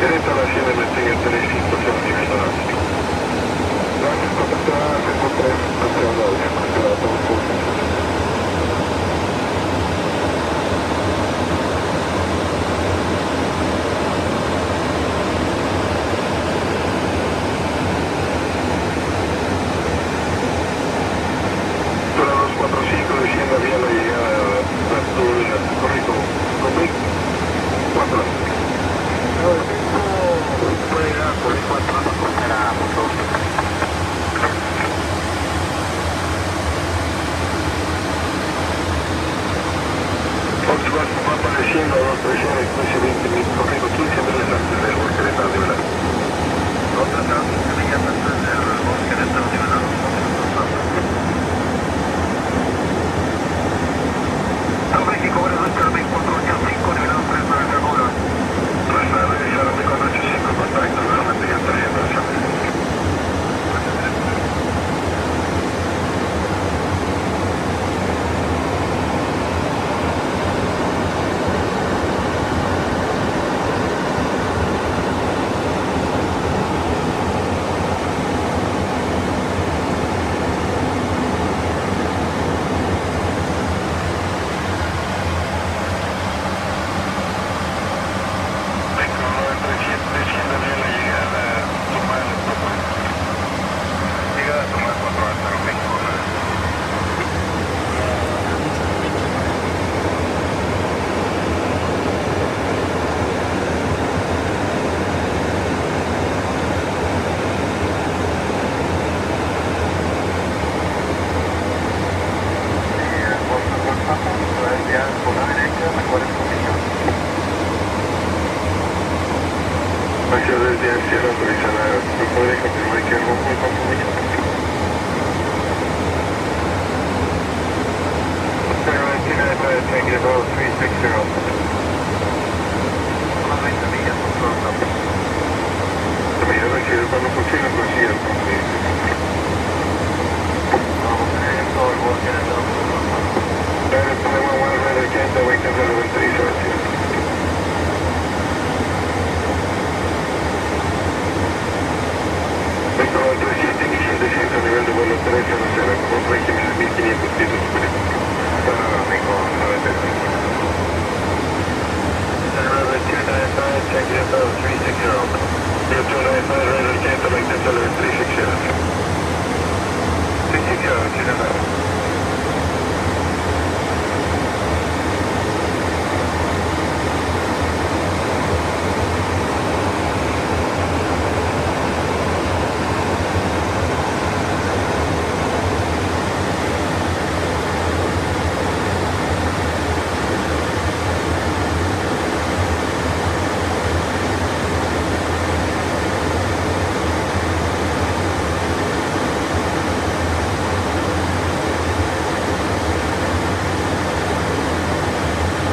Derecho a la 100 MT 350 nivel náutico. Gracias, contactada 103, hacia la contactada todo público. Para 245 diciendo había la llegada de Arturo Corrico con Vic 4. Puede llegar por 4, no esperamos todos. Volkswagen va apareciendo a 237, 20.000, corriendo 15 millas antes del bosque de Tardivelado. Contratado 15 millas antes del bosque de Tardivelado. San México, buenas noches, Armin 485, nivelado 3 para el seguro. Tras la revisar Armin 485, contacto nuevamente ya está yendo hacia mí. Gracias desde Sierra Autorizada. ¿Me podría confirmar que es muy consumido?